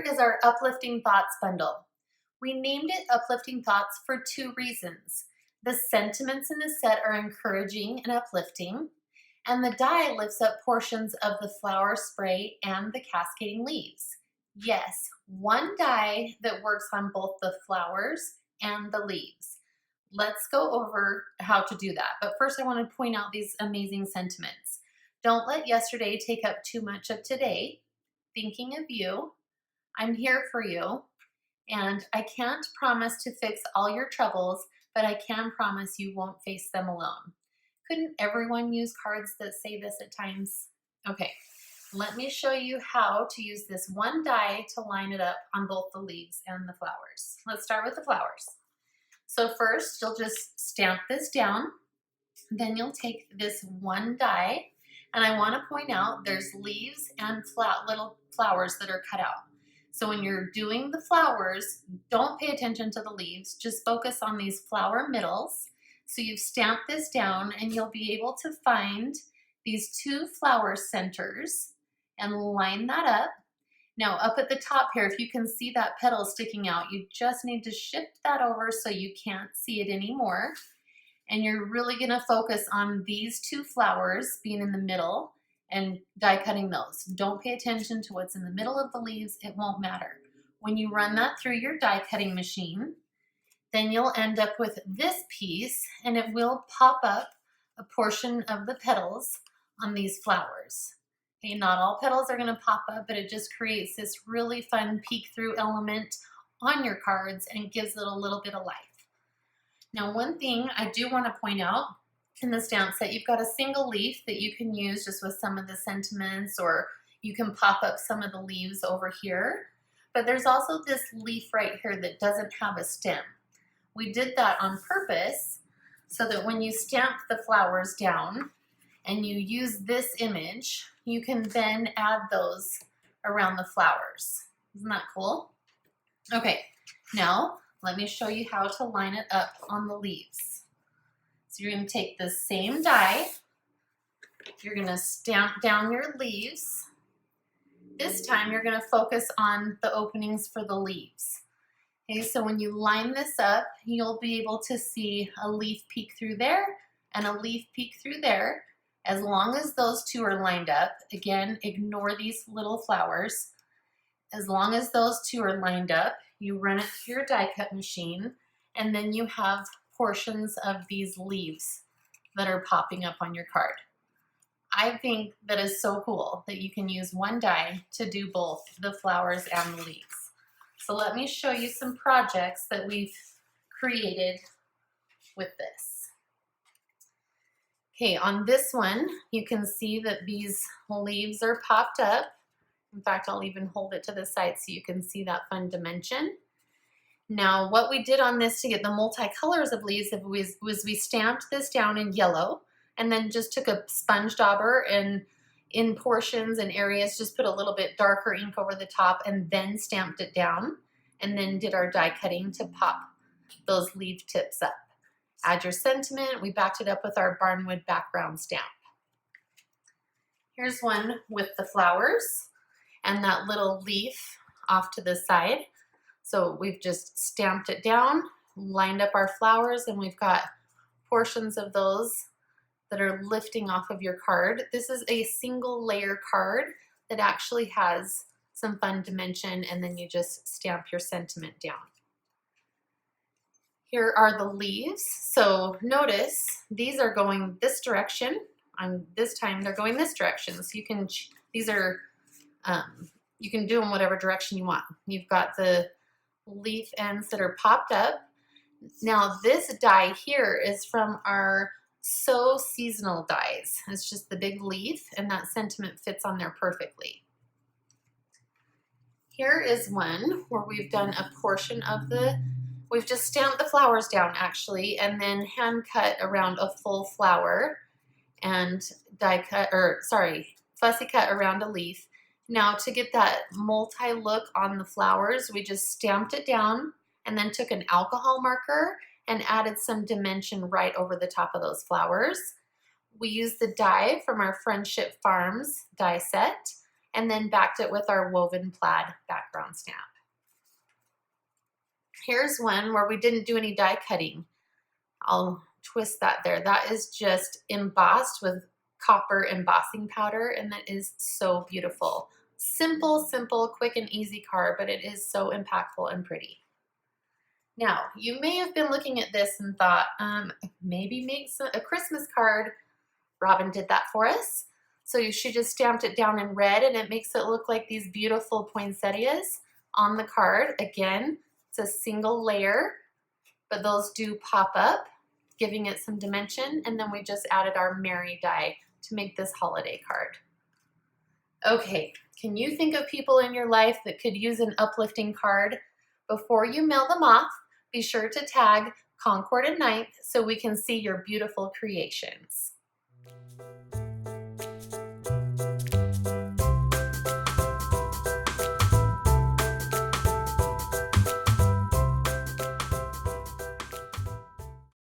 is our Uplifting Thoughts Bundle. We named it Uplifting Thoughts for two reasons. The sentiments in the set are encouraging and uplifting, and the die lifts up portions of the flower spray and the cascading leaves. Yes, one die that works on both the flowers and the leaves. Let's go over how to do that. But first I want to point out these amazing sentiments. Don't let yesterday take up too much of today. Thinking of you, I'm here for you, and I can't promise to fix all your troubles, but I can promise you won't face them alone. Couldn't everyone use cards that say this at times? Okay, let me show you how to use this one die to line it up on both the leaves and the flowers. Let's start with the flowers. So first, you'll just stamp this down. Then you'll take this one die, and I want to point out there's leaves and little flowers that are cut out. So when you're doing the flowers, don't pay attention to the leaves, just focus on these flower middles. So you've stamped this down and you'll be able to find these two flower centers and line that up. Now up at the top here, if you can see that petal sticking out, you just need to shift that over so you can't see it anymore. And you're really gonna focus on these two flowers being in the middle and die cutting those. Don't pay attention to what's in the middle of the leaves, it won't matter. When you run that through your die cutting machine, then you'll end up with this piece and it will pop up a portion of the petals on these flowers. Okay, not all petals are gonna pop up, but it just creates this really fun peek through element on your cards and gives it a little bit of life. Now, one thing I do want to point out in the stamp set, you've got a single leaf that you can use just with some of the sentiments, or you can pop up some of the leaves over here. But there's also this leaf right here that doesn't have a stem. We did that on purpose so that when you stamp the flowers down and you use this image, you can then add those around the flowers. Isn't that cool? Okay, now let me show you how to line it up on the leaves. So you're going to take the same die, you're going to stamp down your leaves. This time you're going to focus on the openings for the leaves. Okay, so when you line this up, you'll be able to see a leaf peek through there and a leaf peek through there. As long as those two are lined up, again, ignore these little flowers. As long as those two are lined up, you run it through your die cut machine, and then you have portions of these leaves that are popping up on your card. I think that is so cool that you can use one die to do both the flowers and the leaves. So let me show you some projects that we've created with this. Okay, on this one, you can see that these leaves are popped up. In fact, I'll even hold it to the side so you can see that fun dimension. Now, what we did on this to get the multicolors of leaves was we stamped this down in yellow and then just took a sponge dauber and in portions and areas just put a little bit darker ink over the top and then stamped it down and then did our die cutting to pop those leaf tips up. Add your sentiment. We backed it up with our barnwood background stamp. Here's one with the flowers and that little leaf off to the side. So we've just stamped it down, lined up our flowers, and we've got portions of those that are lifting off of your card. This is a single layer card that actually has some fun dimension, and then you just stamp your sentiment down. Here are the leaves. So notice these are going this direction. This time they're going this direction. So you can, you can do them whatever direction you want. You've got the leaf ends that are popped up. Now this die here is from our So Seasonal dies. It's just the big leaf and that sentiment fits on there perfectly. Here is one where we've done a portion of we've just stamped the flowers down actually and then hand cut around a full flower and fussy cut around a leaf. Now to get that multi-look on the flowers, we just stamped it down and then took an alcohol marker and added some dimension right over the top of those flowers. We used the die from our Friendship Farms die set and then backed it with our woven plaid background stamp. Here's one where we didn't do any die cutting. I'll twist that there. That is just embossed with copper embossing powder, and that is so beautiful. Simple, quick and easy card, but it is so impactful and pretty. Now, you may have been looking at this and thought, maybe make a Christmas card. Robin did that for us. So she just stamped it down in red, and it makes it look like these beautiful poinsettias on the card. Again, it's a single layer, but those do pop up, giving it some dimension. And then we just added our Mary die to make this holiday card. Okay, can you think of people in your life that could use an uplifting card? Before you mail them off, be sure to tag Concord and Ninth so we can see your beautiful creations.